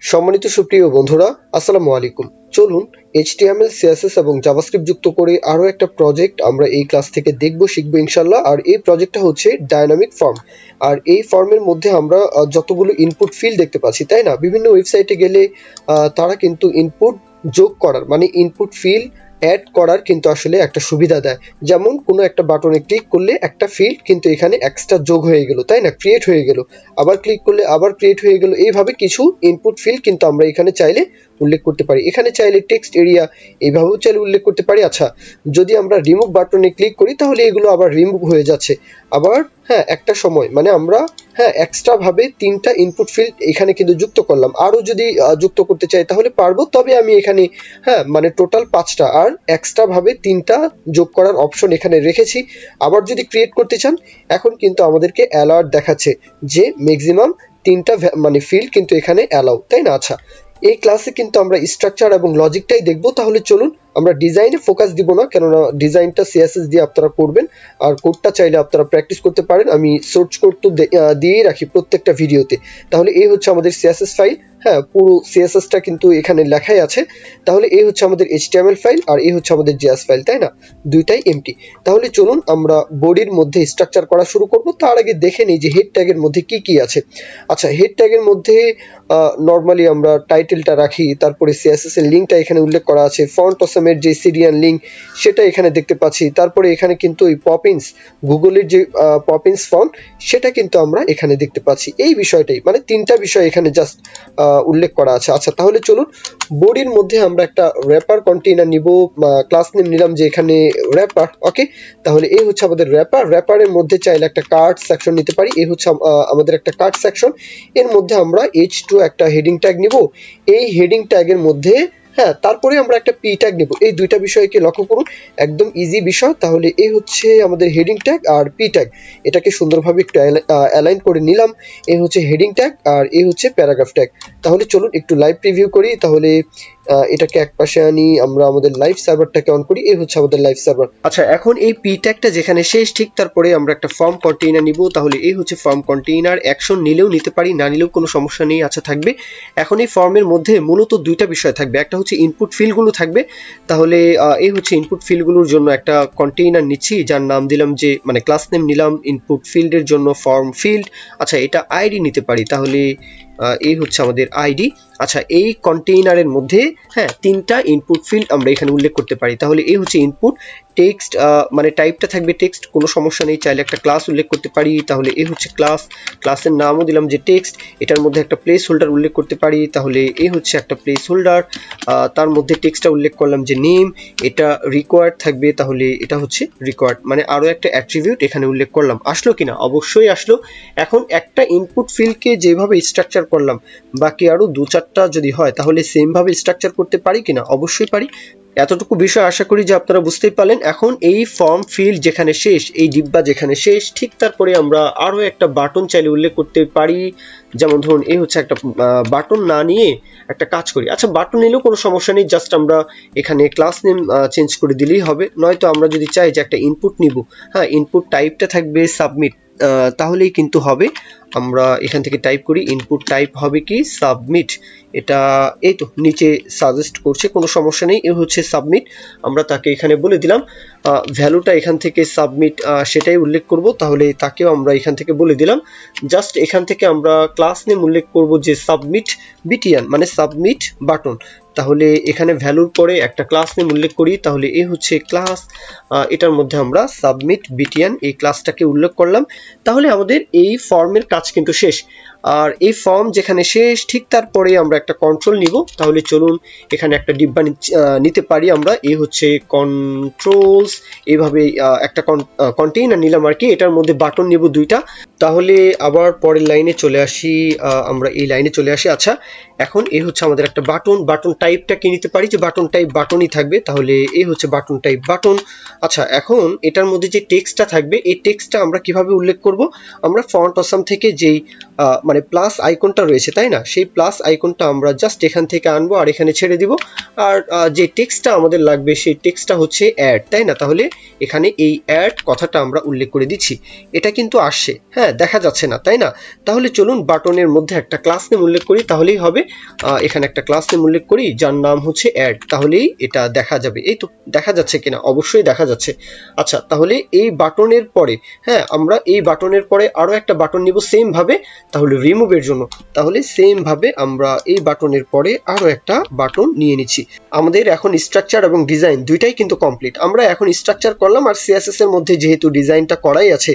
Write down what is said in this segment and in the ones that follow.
সম্মানিত সুপ্রিয় বন্ধুরা, আসসালামু আলাইকুম। চলুন HTML, CSS এবং জাভাস্ক্রিপ্ট যুক্ত করে আরো একটা প্রজেক্ট আমরা এই ক্লাস থেকে শিখবো ইনশাল্লাহ। আর এই প্রজেক্টটা হচ্ছে ডায়নামিক ফর্ম। আর এই ফর্মের মধ্যে আমরা যতগুলো ইনপুট ফিল্ড দেখতে পাচ্ছি, তাই না? বিভিন্ন ওয়েবসাইটে গেলে তারা কিন্তু ইনপুট যোগ করার মানে ইনপুট ফিল্ড অ্যাড করার কিন্তু আসলে একটা সুবিধা দেয়। যেমন কোনো একটা বাটনে ক্লিক করলে একটা ফিল্ড কিন্তু এখানে এক্সট্রা যোগ হয়ে গেল, তাই না? ক্রিয়েট হয়ে গেল। আবার ক্লিক করলে আবার ক্রিয়েট হয়ে গেল। এইভাবে কিছু ইনপুট ফিল্ড কিন্তু আমরা এখানে চাইলে উল্লেখ করতে পারি। এখানে চাইলে টেক্সট এরিয়া এইভাবেও চাইলে উল্লেখ করতে পারি। আচ্ছা, যদি আমরা রিমুভ বাটনে ক্লিক করি তাহলে এগুলো আবার রিমুভ হয়ে যাচ্ছে। আবার হ্যাঁ, একটা সময় মানে আমরা এক্সট্রা ভাবে ৩টা ইনপুট ফিল্ড এখানে কিন্তু যুক্ত করলাম। আরো যদি যুক্ত করতে চাই তাহলে পারবো। তবে আমি এখানে মানে টোটাল ৫টা আর এক্সট্রা ভাবে ৩টা যোগ করার অপশন এখানে রেখেছি। আবার যদি ক্রিয়েট করতে চান, এখন কিন্তু আমাদেরকে অ্যালার্ট দেখাচ্ছে যে ম্যাক্সিমাম ৩টা মানে ফিল্ড কিন্তু এখানে অ্যালাউ, তাই না? আচ্ছা, এই ক্লাসে কিন্তু আমরা স্ট্রাকচার এবং লজিকটাই দেখবো। তাহলে চলুন আমরা ডিজাইনে ফোকাস দিব না, কেননা ডিজাইনটা CSS দিয়ে আপনারা করবেন। আর কোডটা চাইলে আপনারা প্র্যাকটিস করতে পারেন। আমি সোর্স কোড তো দিয়েই রাখি প্রত্যেকটা ভিডিওতে। তাহলে এই হচ্ছে আমাদের CSS ফাইল। পুরো CSSটা কিন্তু এখানে লেখাই আছে। তাহলে এই হচ্ছে আমাদের HTML ফাইল আর এই হচ্ছে আমাদের JS ফাইল, তাই না? দুইটাই এমটি। তাহলে চলুন আমরা বডির মধ্যে স্ট্রাকচার করা শুরু করব। তার আগে দেখে নিই যে হেড ট্যাগের মধ্যে কি কি আছে। আচ্ছা, হেড ট্যাগের মধ্যে নরমালি আমরা টাইটেলটা রাখি, তারপরে CSS এর লিঙ্কটা এখানে উল্লেখ করা আছে, ফন্ট অসমের যে সিরিয়াল লিঙ্ক সেটা এখানে দেখতে পাচ্ছি। তারপরে এখানে কিন্তু ওই পপিন্স, গুগলের যে পপিন্স ফন্ট সেটা কিন্তু আমরা এখানে দেখতে পাচ্ছি। এই বিষয়টাই মানে ৩টা বিষয় এখানে জাস্ট উল্লেখ করা আছে। আচ্ছা, তাহলে চলুন বডির মধ্যে আমরা একটা র্যাপার কন্টেইনার নিব। ক্লাস নেম নিলাম যে এখানে র্যাপার। ওকে, তাহলে এই হচ্ছে আমাদের র্যাপার। র্যাপারের মধ্যে চাইলে একটা কার্ড সেকশন নিতে পারি। এই হচ্ছে আমাদের একটা কার্ড সেকশন। এর মধ্যে আমরা H2 একটা হেডিং ট্যাগ নিব। এই হেডিং ট্যাগের মধ্যে তারপরে আমরা একটা পি ট্যাগ নেব। এই দুইটা বিষয়কে লক্ষ্য করুন, একদম ইজি বিষয়। তাহলে এই হচ্ছে আমাদের হেডিং ট্যাগ আর পি ট্যাগ। এটাকে সুন্দরভাবে একটু অ্যালাইন করে নিলাম। এই হচ্ছে হেডিং ট্যাগ আর এই হচ্ছে প্যারাগ্রাফ ট্যাগ। তাহলে চলুন একটু লাইভ প্রিভিউ করি। তাহলে এটাকে একপাশে আনি, আমরা আমাদের লাইভ সার্ভারটাকে অন করি। এই হচ্ছে আমাদের লাইভ সার্ভার। আচ্ছা, এখন এই পি ট্যাগটা যেখানে শেষ, ঠিক তারপরে আমরা একটা ফর্ম কন্টেইনার নিব। তাহলে এই হচ্ছে ফর্ম কন্টেইনার। অ্যাকশন নিলেও নিতে পারি, না নিলেও কোনো সমস্যা নেই। আচ্ছা, থাকবে। এখন এই ফর্মের মধ্যে মূলত দুইটা বিষয় থাকবে। একটা হচ্ছে ইনপুট ফিল্ডগুলো থাকবে। তাহলে এই হচ্ছে ইনপুট ফিল্ডগুলোর জন্য একটা কন্টেইনার নিচ্ছি, যার নাম দিলাম যে মানে ক্লাস নেম নিলাম ইনপুট ফিল্ডের জন্য ফর্ম ফিল্ড। আচ্ছা, এটা আইডি নিতে পারি। তাহলে এই হচ্ছে আমাদের আইডি। আচ্ছা, এই কন্টেইনারের মধ্যে ৩টা ইনপুট ফিল্ড আমরা এখানে উল্লেখ করতে পারি। তাহলে এই হচ্ছে ইনপুট টেক্সট, মানে টাইপটা থাকবে টেক্সট, কোনো সমস্যা নেই। চাইলে একটা ক্লাস উল্লেখ করতে পারি। তাহলে এই হচ্ছে ক্লাস, ক্লাসের নামও দিলাম যে টেক্সট। এটার মধ্যে একটা প্লেস হোল্ডার উল্লেখ করতে পারি। তাহলে এই হচ্ছে একটা প্লেস হোল্ডার। তার মধ্যে টেক্সটটা উল্লেখ করলাম যে নেম, এটা রিকোয়ার্ড থাকবে। তাহলে এটা হচ্ছে রিকোয়ার্ড, মানে আরো একটা অ্যাট্রিবিউট এখানে উল্লেখ করলাম। আসলো কিনা? অবশ্যই আসলো। এখন একটা ইনপুট ফিল্ডকে যেভাবে স্ট্রাকচার করলাম, বাকি আরো ২-৪টা যদি হয় তাহলে সেম ভাবে স্ট্রাকচার করতে পারি কিনা? অবশ্যই পারি। এতটুকু বিষয় আশা করি যে আপনারা বুঝতেই পারলেন। এখন এই ফর্ম ফিল্ড যেখানে শেষ, এই ডিব্বা যেখানে শেষ, ঠিক তারপরে আমরা আরো একটা বাটন চাইলে উল্লেখ করতে পারি। যেমন ধরুন এই হচ্ছে একটা বাটন না নিয়ে একটা কাজ করি। আচ্ছা, বাটন নিলেও কোনো সমস্যা নেই, জাস্ট আমরা এখানে ক্লাস নেম চেঞ্জ করে দিলেই হবে। নয়তো আমরা যদি চাই যে একটা ইনপুট নিব, ইনপুট টাইপটা থাকবে সাবমিট, তাহলেই কিন্তু হবে। আমরা এখান থেকে টাইপ করি, ইনপুট টাইপ হবে কি সাবমিট। এটা এই তো নিচে সাজেস্ট করছে, কোনো সমস্যা নেই। এ হচ্ছে সাবমিট। আমরা তাকে এখানে বলে দিলাম ভ্যালুটা এখান থেকে সাবমিট সেটাই উল্লেখ করব। তাহলে তাকেও আমরা এখান থেকে বলে দিলাম। জাস্ট এখান থেকে আমরা ক্লাস নেম উল্লেখ করব যে সাবমিট বিটিয়ান, মানে সাবমিট বাটন। তাহলে এখানে ভ্যালুর পরে একটা ক্লাস নেম উল্লেখ করি। তাহলে এই হচ্ছে ক্লাস, এটার মধ্যে আমরা সাবমিট বিটিয়ান এই ক্লাসটাকে উল্লেখ করলাম। তাহলে আমাদের এই ফর্মের কাজ কিন্তু শেষ। আর এই ফর্ম যেখানে শেষ, ঠিক তারপরে আমরা একটা কন্ট্রোল নিব। তাহলে চলুন এখানে একটা ডিব্বা নিতে পারি আমরা। এই হচ্ছে কন্ট্রোলস। এইভাবে একটা কন্টেইনার নিলাম আর কি। এটার মধ্যে বাটন নিব 2টা। তাহলে আবার পরের লাইনে চলে আসি, আমরা এই লাইনে চলে আসি। আচ্ছা, এখন এই হচ্ছে আমাদের একটা বাটন। বাটন টাইপটা কি নিতে পারি যে বাটন টাইপ বাটনই থাকবে। তাহলে এই হচ্ছে বাটন টাইপ বাটন। আচ্ছা, এখন এটার মধ্যে যে টেক্সটটা থাকবে, এই টেক্সটটা আমরা কিভাবে উল্লেখ করব? আমরা ফন্ট অসাম থেকে যেই মানে প্লাস আইকনটা রয়েছে, তাই না? সেই প্লাস আইকনটা আমরা জাস্ট এখান থেকে আনবো আর এখানে ছেড়ে দিব। আর যে টেক্সটটা আমাদের লাগবে সেই টেক্সটটা হচ্ছে অ্যাড, তাই না? তাহলে এখানে এই অ্যাড কথাটা আমরা উল্লেখ করে দিচ্ছি। এটা কিন্তু আসছে, হ্যাঁ, দেখা যাচ্ছে না, তাই না? তাহলে চলুন বাটনের মধ্যে একটা ক্লাস নেম উল্লেখ করি, তাহলেই হবে। এখানে একটা ক্লাস নেম উল্লেখ করি যার নাম হচ্ছে অ্যাড, তাহলেই এটা দেখা যাবে। এই তো দেখা যাচ্ছে কিনা? অবশ্যই দেখা যাচ্ছে। আচ্ছা, তাহলে এই বাটনের পরে, হ্যাঁ, আমরা এই বাটনের পরে আরো একটা বাটন নিব সেম ভাবে, তাহলে রিমুভের জন্য। তাহলে সেম ভাবে আমরা এই বাটনের পরে আরো একটা বাটন নিয়ে নিচ্ছি। আমাদের এখন স্ট্রাকচার এবং ডিজাইন দুইটাই কিন্তু কমপ্লিট। আমরা এখন স্ট্রাকচার করলাম আর সিএসএস এর মধ্যে যেহেতু ডিজাইনটা করাই আছে,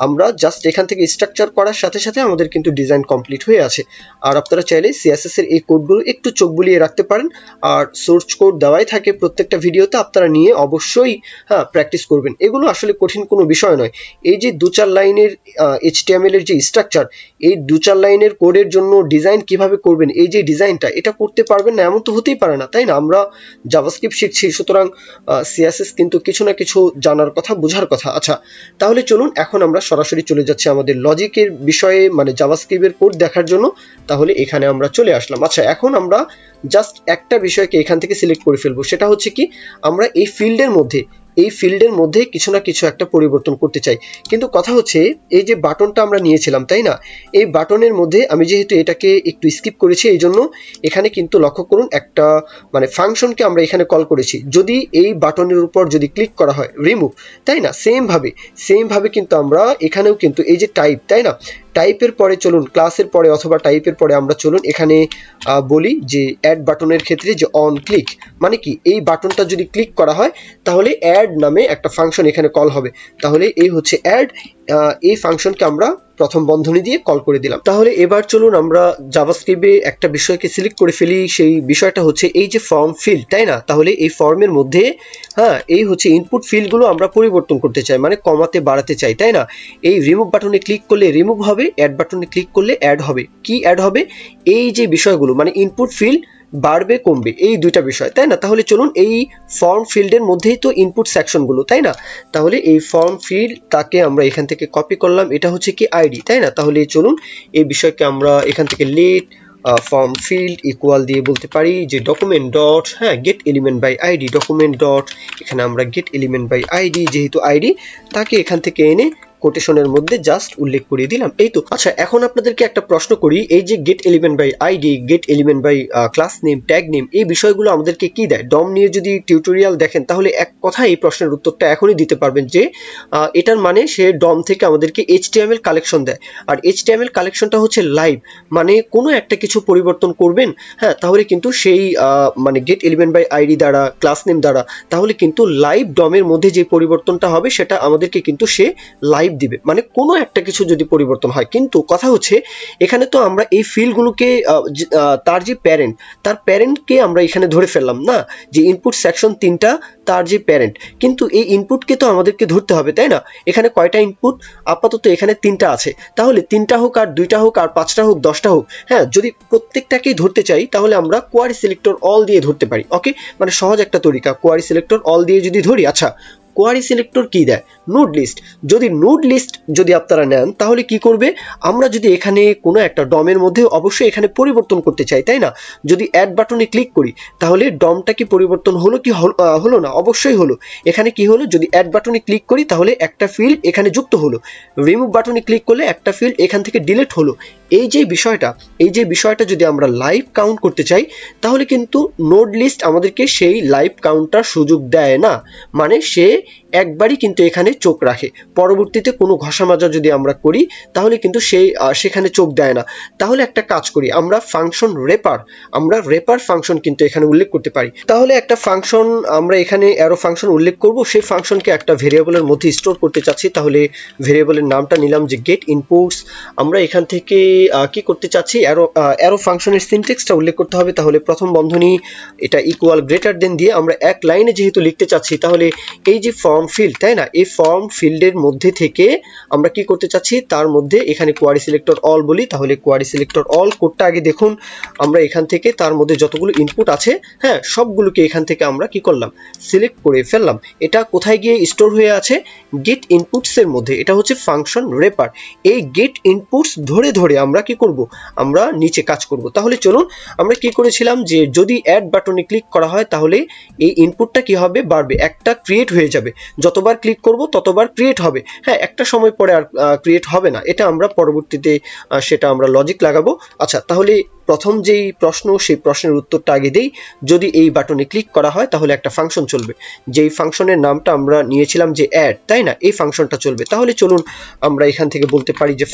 আমরা জাস্ট এখান থেকে স্ট্রাকচার করার সাথে সাথে আমাদের কিন্তু ডিজাইন কমপ্লিট হয়ে আছে। আর আপনারা চাইলে সিএসএস এর এই কোডগুলো একটু চোখ বুলিয়ে রাখতে পারেন, আর সোর্স কোড দেওয়াই থাকে প্রত্যেকটা ভিডিওতে, আপনারা নিয়ে অবশ্যই প্র্যাকটিস করবেন। এগুলো আসলে কঠিন কোনো বিষয় নয়। এই যে 2-4 লাইনের HTML এর যে স্ট্রাকচার, এই 2-4 লাইনের কোডের জন্য ডিজাইন কিভাবে করবেন, এই যে ডিজাইনটা, এটা করতে পারবেন না এমন তো হতেই পারে না, তাই না? আমরা জাভাস্ক্রিপ্ট শিখছি, সুতরাং সিএসএস কিন্তু কিছু না কিছু জানার কথা, বোঝার কথা। আচ্ছা, তাহলে চলুন এখন আমরা সরাসরি চলে যাচ্ছি আমাদের লজিকের বিষয়ে, মানে জাভাস্ক্রিপ্টের কোড দেখার জন্য। তাহলে এখানে আমরা চলে আসলাম। আচ্ছা, এখন আমরা জাস্ট একটা বিষয়কে এখান থেকে সিলেক্ট করে ফেলবো, সেটা হচ্ছে কি, আমরা এই ফিল্ডের মধ্যে কিছু না কিছু একটা পরিবর্তন করতে চাই। কিন্তু কথা হচ্ছে, এই যে বাটনটা আমরা নিয়েছিলাম, তাই না? এই বাটনের মধ্যে আমি যেহেতু এটাকে একটু স্কিপ করেছি, এই জন্য এখানে কিন্তু লক্ষ্য করুন একটা মানে ফাংশনকে আমরা এখানে কল করেছি। যদি এই বাটনের উপর যদি ক্লিক করা হয়, রিমুভ, তাই না? সেম ভাবে কিন্তু আমরা এখানেও কিন্তু এই যে টাইপ, তাই না? টাইপের পরে চলুন, ক্লাসের পরে অথবা টাইপের পরে আমরা চলুন এখানে বলি যে অ্যাড বাটনের ক্ষেত্রে যে অন ক্লিক, মানে কি, এই বাটনটা যদি ক্লিক করা হয় তাহলে অ্যাড নামে একটা ফাংশন এখানে কল হবে। তাহলে এই হচ্ছে অ্যাড, এই ফাংশনকে আমরা প্রথম বন্ধনী দিয়ে কল করে দিলাম। তাহলে এবার চলুন আমরা জাভাস্ক্রিপ্টে একটা বিষয়কে সিলেক্ট করে ফেলি। সেই বিষয়টা হচ্ছে এই যে ফর্ম ফিল্ড, তাই না? তাহলে এই ফর্মের মধ্যে এই হচ্ছে ইনপুট ফিল্ডগুলো আমরা পরিবর্তন করতে চাই, মানে কমাতে বাড়াতে চাই, তাই না? এই রিমুভ বাটনে ক্লিক করলে রিমুভ হবে, অ্যাড বাটনে ক্লিক করলে অ্যাড হবে। কি অ্যাড হবে? এই যে বিষয়গুলো, মানে ইনপুট ফিল্ড বাড়বে কমবে, এই দুইটা বিষয়, তাই না? তাহলে চলুন, এই ফর্ম ফিল্ডের মধ্যেই তো ইনপুট সেকশনগুলো, তাই না? তাহলে এই ফর্ম ফিল্ড তাকে আমরা এখান থেকে কপি করলাম, এটা হচ্ছে কি আইডি, তাই না? তাহলে চলুন এই বিষয়কে আমরা এখান থেকে লেট ফর্ম ফিল্ড ইকুয়াল দিয়ে বলতে পারি যে document dot get element by ID, document dot এখানে আমরা গেট এলিমেন্ট বাই আইডি, যেহেতু আইডি, তাকে এখান থেকে এনে কোটেশনের মধ্যে জাস্ট উল্লেখ করে দিলাম। এই তো। আচ্ছা, এখন আপনাদেরকে একটা প্রশ্ন করি, এই যে get element by ID, get element by class name, tag name, এই বিষয়গুলো আমাদেরকে কি দেয়? ডম নিয়ে যদি টিউটোরিয়াল দেখেন তাহলে এক কথায় এই প্রশ্নের উত্তরটা এখনই দিতে পারবেন যে এটার মানে সে ডম থেকে আমাদেরকে HTML কালেকশন দেয়। আর HTML কালেকশনটা হচ্ছে লাইভ, মানে কোনো একটা কিছু পরিবর্তন করবেন, তাহলে কিন্তু সেই মানে গেট এলিমেন্ট বাই আইডি দ্বারা, ক্লাস নেম দ্বারা, তাহলে কিন্তু লাইভ ডমের মধ্যে যে পরিবর্তনটা হবে সেটা আমাদেরকে কিন্তু সে লাইভ দিবে, মানে কোনো একটা কিছু যদি পরিবর্তন হয়। কিন্তু কথা হচ্ছে, এখানে তো আমরা এই ফিল্ডগুলোকে তার যে প্যারেন্ট, তার প্যারেন্টকে আমরা এখানে ধরে ফেললাম না, যে ইনপুট সেকশন 3টা তার যে প্যারেন্ট, কিন্তু এই ইনপুটকে তো আমাদেরকে ধরতে হবে, তাই না? এখানে কয়টা ইনপুট? আপাতত এখানে 3টা আছে। তাহলে 3টা হোক আর 2টা হোক আর 5টা হোক 10টা হোক, যদি প্রত্যেকটাকেই ধরতে চাই তাহলে আমরা কোয়ারি সিলেক্টর অল দিয়ে ধরতে পারি। ওকে, মানে সহজ একটা তরিকা, কোয়ারি সিলেক্টর অল দিয়ে যদি ধরি। আচ্ছা, কোয়ারি সিলেক্টর কি দেয়? Node list. যদি নোড লিস্ট যদি আপনারা নেন তাহলে কি করবে? আমরা যদি এখানে কোনো একটা ডমের মধ্যে অবশ্যই এখানে পরিবর্তন করতে চাই, তাই না? যদি অ্যাড বাটনে ক্লিক করি তাহলে ডমটা কি পরিবর্তন হলো কি হলো না? অবশ্যই হলো। এখানে কি হলো? যদি অ্যাড বাটনে ক্লিক করি তাহলে একটা ফিল্ড এখানে যুক্ত হলো, রিমুভ বাটনে ক্লিক করলে একটা ফিল্ড এখান থেকে ডিলিট হলো। এই যে বিষয়টা যদি আমরা লাইভ কাউন্ট করতে চাই তাহলে কিন্তু নোড লিস্ট আমাদেরকে সেই লাইভ কাউন্টার সুযোগ দেয় না, মানে সে একবারই কিন্তু এখানে চোখ রাখে। পরবর্তীতে কোনো ঘষা মাজা যদি আমরা করি তাহলে কিন্তু সেখানে চোখ দেয় না। তাহলে একটা কাজ করি, আমরা রেপার ফাংশন কিন্তু এখানে উল্লেখ করতে পারি। তাহলে একটা ফাংশন আমরা এখানে অ্যারো ফাংশন উল্লেখ করব, সেই ফাংশনকে একটা ভেরিয়েবলের মধ্যে স্টোর করতে চাচ্ছি। তাহলে ভেরিয়েবলের নামটা নিলাম যে গেট ইনপুটস। আমরা এখান থেকে কি করতে চাচ্ছি? অ্যারো ফাংশনের সিনট্যাক্সটা উল্লেখ করতে হবে। তাহলে প্রথম বন্ধনী এটা ইকুয়াল গ্রেটার দেন দিয়ে আমরা এক লাইনে যেহেতু লিখতে চাচ্ছি, তাহলে এই যে ফর্ম ফর্ম ফিল্ড, তাই না? এই ফর্ম ফিল্ডের মধ্যে থেকে আমরা কি করতে চাচ্ছি, তার মধ্যে এখানে কোয়ারি সিলেক্টর অল বলি, তাহলে কোয়ারি সিলেক্টর অল কোডটা আগে দেখুন। আমরা এখান থেকে তার মধ্যে যতগুলো ইনপুট আছে, হ্যাঁ, সবগুলোকে এখান থেকে আমরা কি করলাম, সিলেক্ট করে ফেললাম। এটা কোথায় গিয়ে স্টোর হয়ে আছে, গেট ইনপুটস এর মধ্যে। এটা হচ্ছে ফাংশন রেপার। এই গেট ইনপুটস ধরে ধরে আমরা কি করব, আমরা নিচে কাজ করব। তাহলে চলুন, আমরা কি করেছিলাম যে যদি অ্যাড বাটনে ক্লিক করা হয় তাহলে এই ইনপুটটা কি হবে, বাড়বে, একটা ক্রিয়েট হয়ে যাবে। যতবার ক্লিক করব ততবার ক্রিয়েট হবে। হ্যাঁ, একটা সময় পরে আর ক্রিয়েট হবে না। এটা আমরা পরবর্তীতে সেটা আমরা লজিক লাগাবো। আচ্ছা, তাহলে প্রথম যেই প্রশ্ন, সেই প্রশ্নের উত্তরটা আগে দেই। যদি এই বাটনে ক্লিক করা হয় তাহলে একটা ফাংশন চলবে, যেই ফাংশনের নামটা আমরা নিয়েছিলাম যে অ্যাড, তাই না? এই ফাংশনটা চলবে। তাহলে চলুন আমরা এখান থেকে বলতে পারি যে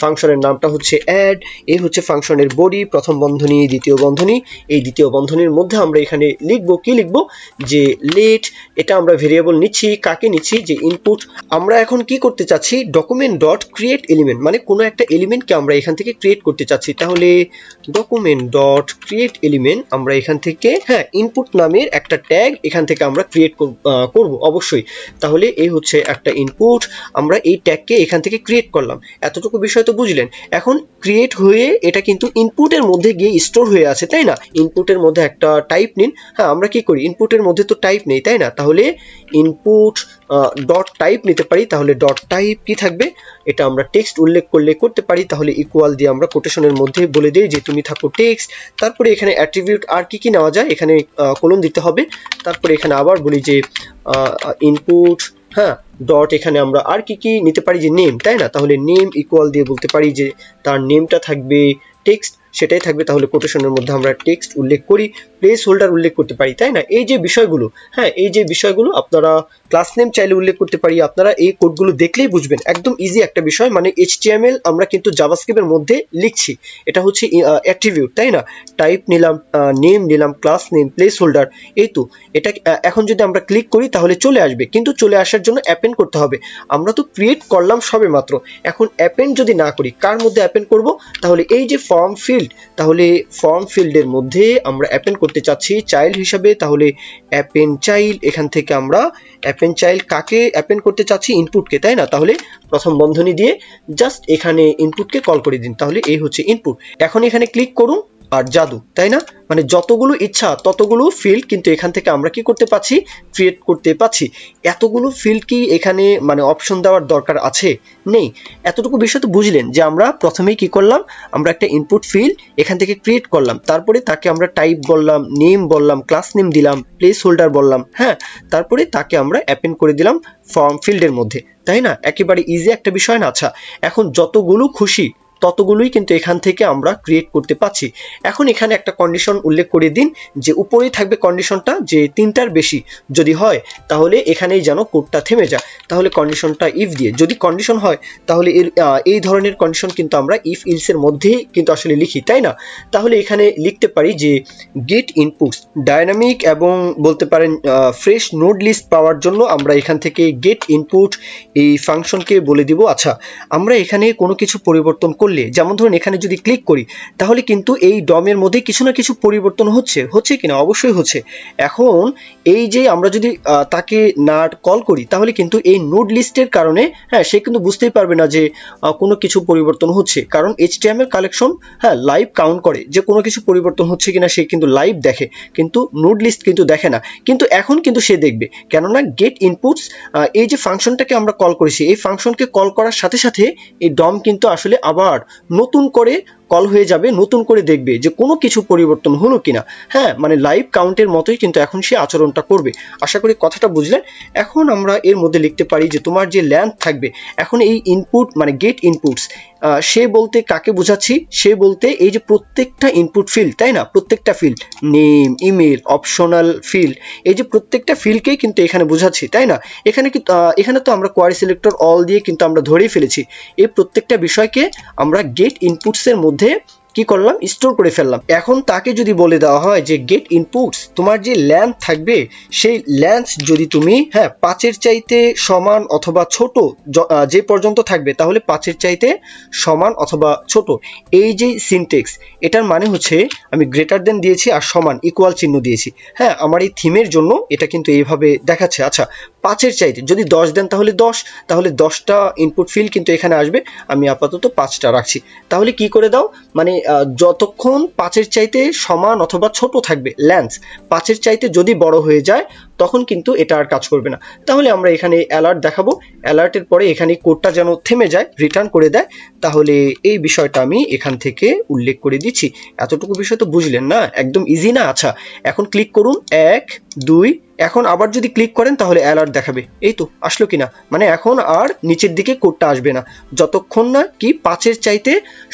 ফাংশনের নামটা হচ্ছে অ্যাড। এই হচ্ছে ফাংশনের বডি, প্রথম বন্ধনী, দ্বিতীয় বন্ধনী। এই দ্বিতীয় বন্ধনীর মধ্যে আমরা এখানে লিখবো, কি লিখবো, যে লেট। এটা আমরা ভেরিয়েবল নিচ্ছি, কাকে নিচ্ছি, যে ইনপুট। আমরা এখন কি করতে চাচ্ছি, ডকুমেন্ট ডট ক্রিয়েট এলিমেন্ট, মানে কোনো একটা এলিমেন্টকে আমরা এখান থেকে ক্রিয়েট করতে চাচ্ছি। তাহলে ডকুমেন্ট ডট ক্রিয়েট এলিমেন্ট, আমরা এখান থেকে, হ্যাঁ, ইনপুট নামের একটা ট্যাগ এখান থেকে আমরা ক্রিয়েট করব অবশ্যই। তাহলে এই হচ্ছে একটা ইনপুট, আমরা এই ট্যাগকে এখান থেকে ক্রিয়েট করলাম। এতটুকু বিষয় তো বুঝলেন। এখন ক্রিয়েট হয়ে এটা কিন্তু ইনপুটের মধ্যে গিয়ে স্টোর হয়ে আছে, তাই না? ইনপুটের মধ্যে একটা টাইপ নিন। হ্যাঁ, আমরা কি করি, ইনপুটের মধ্যে তো টাইপ নেই, তাই না? তাহলে ইনপুট ডট টাইপ নিতে পারি। তাহলে ডট টাইপ কি থাকবে, এটা আমরা টেক্সট উল্লেখ করলে করতে পারি। তাহলে ইকুয়াল দিয়ে আমরা কোটেশনের মধ্যে বলে দিই যে তুমি থাকো টেক্সট। তারপরে এখানে অ্যাট্রিবিউট আর কি কি নেওয়া যায়, এখানে কোলন দিতে হবে। তারপরে এখানে আবার বলি যে ইনপুট, হ্যাঁ, ডট, এখানে আমরা আর কি কি নিতে পারি, যে নেম, তাই না? তাহলে নেম ইকুয়াল দিয়ে বলতে পারি যে তার নেমটা থাকবে টেক্সট, সেটাই থাকবে। তাহলে কোটেশনের মধ্যে আমরা টেক্সট উল্লেখ করি, প্লেস হোল্ডার উল্লেখ করতে পারি, তাই না? এই যে বিষয়গুলো, হ্যাঁ, এই যে বিষয়গুলো আপনারা ক্লাস নেম চাইলে উল্লেখ করতে পারি। আপনারা এই কোডগুলো দেখলেই বুঝবেন, একদম ইজি একটা বিষয়। মানে HTML আমরা কিন্তু জাভাস্ক্রিপ্টের মধ্যে লিখছি। এটা হচ্ছে অ্যাট্রিবিউট, তাই না? টাইপ নিলাম, নেম নিলাম, ক্লাস নেম, প্লেস হোল্ডার, এই তো। এটা এখন যদি আমরা ক্লিক করি তাহলে চলে আসবে, কিন্তু চলে আসার জন্য অ্যাপেন্ড করতে হবে। আমরা তো ক্রিয়েট করলাম সবে মাত্র, এখন অ্যাপেন্ড যদি না করি, কার মধ্যে অ্যাপেন্ড করব, তাহলে এই যে ফর্ম ফিল্ড, তাহলে ফর্ম ফিল্ডের মধ্যে আমরা অ্যাপেন্ড করতে চাচ্ছি চাইল্ড হিসাবে। তাহলে অ্যাপেন্ড চাইল্ড, এখান থেকে আমরা অ্যাপেন্ড চাইল্ড কাকে অ্যাপেন্ড করতে চাচ্ছি, ইনপুটকে, তাই না? তাহলে প্রথম বন্ধনী দিয়ে জাস্ট এখানে ইনপুটকে কল করে দিন। তাহলে এই হচ্ছে ইনপুট। এখন এখানে ক্লিক করুন আর জাদু, তাই না? মানে যতগুলো ইচ্ছা ততগুলো ফিল্ড কিন্তু এখান থেকে আমরা কি করতে পাচ্ছি, ক্রিয়েট করতে পাচ্ছি। এতগুলো ফিল্ড কি এখানে মানে অপশন দেওয়ার দরকার আছে? নেই। এতটুকু বিষয় তো বুঝলেন যে আমরা প্রথমেই কি করলাম, আমরা একটা ইনপুট ফিল্ড এখান থেকে ক্রিয়েট করলাম, তারপরে তাকে আমরা টাইপ বললাম, নেম বললাম, ক্লাস নেম দিলাম, প্লেস হোল্ডার বললাম, হ্যাঁ, তারপরে তাকে আমরা অ্যাপেন্ড করে দিলাম ফর্ম ফিল্ডের মধ্যে, তাই না? একেবারে ইজি একটা বিষয় না? আচ্ছা, এখন যতগুলো খুশি ততগুলোই কিন্তু এখান থেকে আমরা ক্রিয়েট করতে পাচ্ছি। এখন এখানে একটা কন্ডিশন উল্লেখ করে দিন, যে উপরেই থাকবে কন্ডিশনটা, যে 3টার বেশি যদি হয় তাহলে এখানেই যেন কোডটা থেমে যায়। তাহলে কন্ডিশনটা ইফ দিয়ে, যদি কন্ডিশন হয় তাহলে এই ধরনের কন্ডিশন কিন্তু আমরা ইফ ইলস এর মধ্যেই কিন্তু আসলে লিখি, তাই না? তাহলে এখানে লিখতে পারি যে গেট ইনপুটস ডায়নামিক এবং বলতে পারেন ফ্রেশ নোড লিস্ট পাওয়ার জন্য আমরা এখান থেকে গেট ইনপুট এই ফাংশনকে বলে দিব। আচ্ছা, আমরা এখানে কোনো কিছু পরিবর্তন করলে, যেমন ধরুন এখানে যদি ক্লিক করি তাহলে কিন্তু এই ডমের মধ্যে কিছু না কিছু পরিবর্তন হচ্ছে কিনা, অবশ্যই হচ্ছে। এখন এই যে আমরা যদি তাকে না কল করি তাহলে কিন্তু এই নোড লিস্টের কারণে, হ্যাঁ, সে কিন্তু বুঝতেই পারবে না যে কোনো কিছু পরিবর্তন হচ্ছে, কারণ HTML কালেকশন, হ্যাঁ, লাইভ কাউন্ট করে যে কোনো কিছু পরিবর্তন হচ্ছে কিনা, সে কিন্তু লাইভ দেখে, কিন্তু নোড লিস্ট কিন্তু দেখে না। কিন্তু এখন কিন্তু সে দেখবে, কেননা গেট ইনপুটস এই যে ফাংশনটাকে আমরা কল করেছি, এই ফাংশনকে কল করার সাথে সাথে এই ডম কিন্তু আসলে আবার নতুন করে কল হয়ে যাবে, নতুন করে দেখবে যে কোনো কিছু পরিবর্তন হলো কিনা। হ্যাঁ, মানে লাইভ কাউন্টের মতোই কিন্তু এখন সে আচরণটা করবে। আশা করি কথাটা বুঝলেন। এখন আমরা এর মধ্যে লিখতে পারি যে তোমার যে লেন্থ থাকবে, এখন এই ইনপুট মানে গেট ইনপুটস, সে বলতে কাকে বোঝাচ্ছি, সে বলতে এই যে প্রত্যেকটা ইনপুট ফিল্ড, তাই না? প্রত্যেকটা field, name, email, optional field, এই যে প্রত্যেকটা ফিল্ডকেই কিন্তু এখানে বোঝাচ্ছি, তাই না? এখানে তো আমরা কোয়ারি সিলেক্টর অল দিয়ে কিন্তু আমরা ধরেই ফেলেছি এই প্রত্যেকটা বিষয়কে আমরা গেট ইনপুটস এর মধ্যে কি করলাম, স্টোর করে ফেললাম। এখন তাকে যদি বলে দেওয়া হয় যে গেট ইনপুটস, তোমার যে লেন্থ থাকবে সেই লেন্থ যদি তুমি 5-এর চাইতে সমান অথবা ছোট যে পর্যন্ত থাকবে, তাহলে 5-এর চাইতে সমান অথবা ছোট। এই যে সিনটেক্স, এটার মানে হচ্ছে আমি গ্রেটার দেন দিয়েছি আর সমান ইকুয়াল চিহ্ন দিয়েছি। আমার এই থিমের জন্য এটা কিন্তু এইভাবে দেখাচ্ছে। আচ্ছা, 5-এর চাইতে যদি 10 দেন তাহলে 10, তাহলে 10টা ইনপুট ফিল্ড কিন্তু এখানে আসবে। আমি আপাতত 5টা রাখছি। তাহলে কি করে দাও, মানে যতক্ষণ 5-এর চাইতে সমান অথবা ছোট থাকবে লেন্থ, 5-এর চাইতে যদি বড় হয়ে যায় তখন কিন্তু এটা আর কাজ করবে না। তাহলে আমরা এখানে অ্যালার্ট দেখাবো, অ্যালার্টের পরে এখানে কোডটা যেন থেমে যায়, রিটার্ন করে দেয়। তাহলে এই বিষয়টা আমি এখান থেকে উল্লেখ করে দিচ্ছি। এতটুকু বিষয় তো বুঝলেন না, একদম ইজি না? আচ্ছা, এখন ক্লিক করুন 1 2, এখন আবার যদি ক্লিক করেন তাহলে অ্যালার্ট দেখাবে। এই তো আসলো কিনা, মানে এখন আর নিচের দিকে কোডটা আসবে না, যতক্ষণ না কি 5-এর চাইতে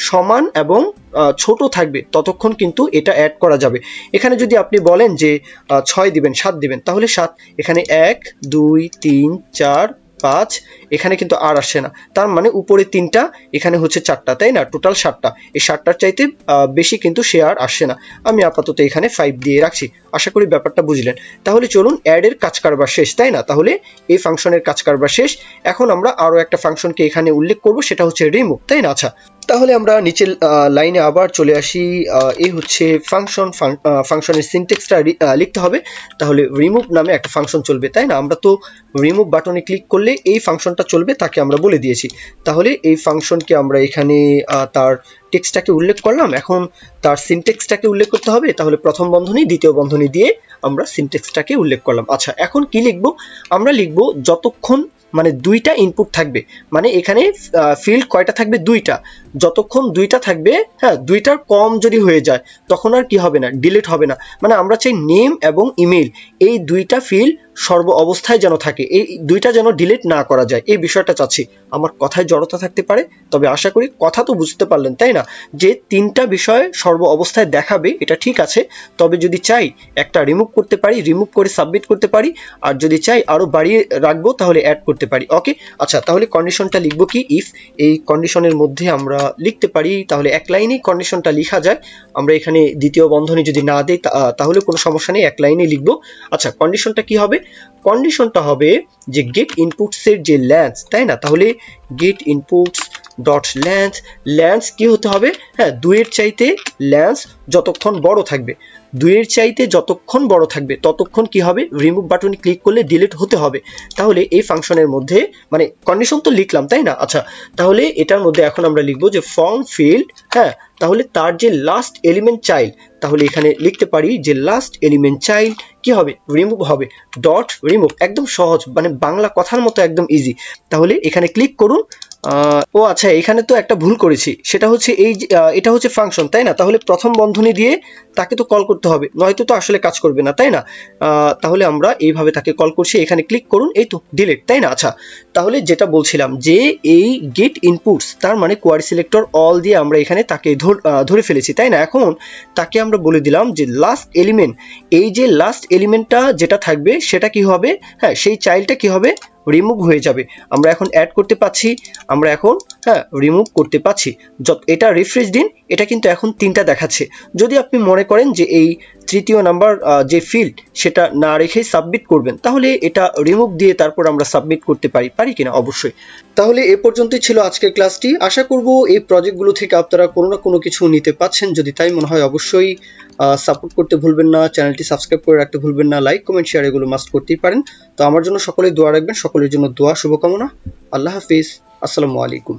সমান এবং ছোট থাকবে ততক্ষণ কিন্তু এটা অ্যাড করা যাবে। এখানে যদি আপনি বলেন যে 6 দিবেন, 7 দিবেন, তাহলে 7, এখানে 1 2 3 4 5, এখানে কিন্তু আর আসছে না। তার মানে উপরে 3টা, এখানে হচ্ছে 4টা, তাই না? টোটাল 7টা। এই 7টার চাইতে বেশি কিন্তু সে আর আসছে না। আমি আপাতত এখানে 5 দিয়ে রাখছি। আশা করি ব্যাপারটা বুঝলেন। তাহলে চলুন, অ্যাড এর কাজ কারবার শেষ, তাই না? তাহলে এই ফাংশনের কাজ কারবার শেষ। এখন আমরা আরো একটা ফাংশনকে এখানে উল্লেখ করব, সেটা হচ্ছে রিমুভ, তাই না? আচ্ছা, তাহলে আমরা নিচের লাইনে আবার চলে আসি। এই হচ্ছে ফাংশনের সিনট্যাক্সটা লিখতে হবে। তাহলে রিমুভ নামে একটা ফাংশন চলবে, তাই না? আমরা তো রিমুভ বাটনে ক্লিক করলে এই ফাংশনটা চলবে, তাকে আমরা বলে দিয়েছি। তাহলে এই ফাংশনকে আমরা এখানে তার টেক্সটটাকে উল্লেখ করলাম, এখন তার সিনট্যাক্সটাকে উল্লেখ করতে হবে। তাহলে প্রথম বন্ধনী দ্বিতীয় বন্ধনী দিয়ে আমরা সিনট্যাক্সটাকে উল্লেখ করলাম। আচ্ছা, এখন কি লিখব? আমরা লিখব যতক্ষণ, মানে 2টা ইনপুট থাকবে, মানে এখানে ফিল্ড কয়টা থাকবে? 2টা। যতক্ষণ 2টা থাকবে, 2টার কম যদি হয়ে যায় তখন আর কি হবে না, ডিলিট হবে না। মানে আমরা চাই নেম এবং ইমেল এই 2টা ফিল্ড সর্ব অবস্থায় যেন থাকে, এই 2টা যেন ডিলিট না করা যায়, এই বিষয়টা চাচ্ছি। আমার কথায় জড়তা থাকতে পারে, তবে আশা করি কথা তো বুঝতে পারলেন, তাই না? যে 3টা বিষয় সর্ব অবস্থায় দেখাবে এটা ঠিক আছে, তবে যদি চাই একটা রিমুভ করতে পারি, রিমুভ করে সাবমিট করতে পারি, আর যদি চাই আরো বাড়িয়ে রাখবো তাহলে অ্যাড করতে পারি। ওকে, আচ্ছা, তাহলে কন্ডিশনটা লিখবো কি? ইফ, এই কন্ডিশনের মধ্যে আমরা লিখতে পারি, তাহলে এক লাইনেই কন্ডিশনটা লেখা যায়। আমরা এখানে দ্বিতীয় বন্ধনী যদি না দেই তাহলে কোনো সমস্যা নেই, এক লাইনে লিখবো। আচ্ছা, কন্ডিশনটা কি হবে? কন্ডিশনটা হবে যে গেট ইনপুটস এর যে লেন্থ, তাই না? তাহলে get inputs dot length, length কি হতে হবে? 2-এর চাইতে লেন্থ যতক্ষণ বড় থাকবে, 2-এর চাইতে যতক্ষণ বড় থাকবে ততক্ষণ কি হবে? রিমুভ বাটনে ক্লিক করলে ডিলিট হতে হবে। তাহলে এই ফাংশনের মধ্যে, মানে কন্ডিশন তো লিখলাম, তাই না? আচ্ছা, তাহলে এটার মধ্যে এখন আমরা লিখবো যে ফর্ম ফিল্ড, তাহলে তার যে লাস্ট এলিমেন্ট চাইল্ড, তাহলে এখানে লিখতে পারি যে লাস্ট এলিমেন্ট চাইল্ড কি হবে? রিমুভ হবে। ডট রিমুভ, একদম সহজ, মানে বাংলা কথার মতো একদম ইজি। তাহলে এখানে ক্লিক করুন। ও আচ্ছা, এখানে তো একটা ভুল করেছি, সেটা হচ্ছে এটা হচ্ছে ফাংশন, তাই না? তাহলে প্রথম বন্ধনী দিয়ে তাকে তো কল করতে হবে, নয়তো তো আসলে কাজ করবে না, তাই না? তাহলে আমরা এইভাবে তাকে কল করছি, এখানে ক্লিক করুন, এই তো ডিলিট, তাই না? আচ্ছা, তাহলে যেটা বলছিলাম যে এই গেট ইনপুটস, তার মানে কোয়ারি সিলেক্টর অল দিয়ে আমরা এখানে তাকে ধরে ফেলেছি, তাই না? এখন তাকে আমরা বলে দিলাম যে লাস্ট এলিমেন্ট, এই যে লাস্ট এলিমেন্টটা যেটা থাকবে সেটা কি হবে? সেই চাইল্ডটা কি হবে? রিমুভ হয়ে যাবে। আমরা এখন অ্যাড করতে পাচ্ছি, আমরা এখন রিমুভ করতে পাচ্ছি। এটা রিফ্রেশ দিন, এটা কিন্তু এখন 3টা দেখাচ্ছে। যদি আপনি মনে করেন যে এই তৃতীয় নাম্বার যে ফিল্ড সেটা না রেখে সাবমিট করবেন, তাহলে এটা রিমুভ দিয়ে তারপর আমরা সাবমিট করতে পারি কিনা? অবশ্যই। তাহলে এ পর্যন্তই ছিল আজকের ক্লাসটি। আশা করব এই প্রজেক্টগুলো থেকে আপনারা কোনো না কোনো কিছু নিতে পাচ্ছেন। যদি তাই মনে হয় অবশ্যই সাপোর্ট করতে ভুলবেন না, চ্যানেলটি সাবস্ক্রাইব করে রাখতে ভুলবেন না, লাইক কমেন্ট শেয়ার এগুলো মাস্ট করতেই পারেন। তো আমার জন্য সকলেই দোয়া রাখবেন, সকলের জন্য দোয়া, শুভকামনা। আল্লাহ হাফিজ, আসসালামু আলাইকুম।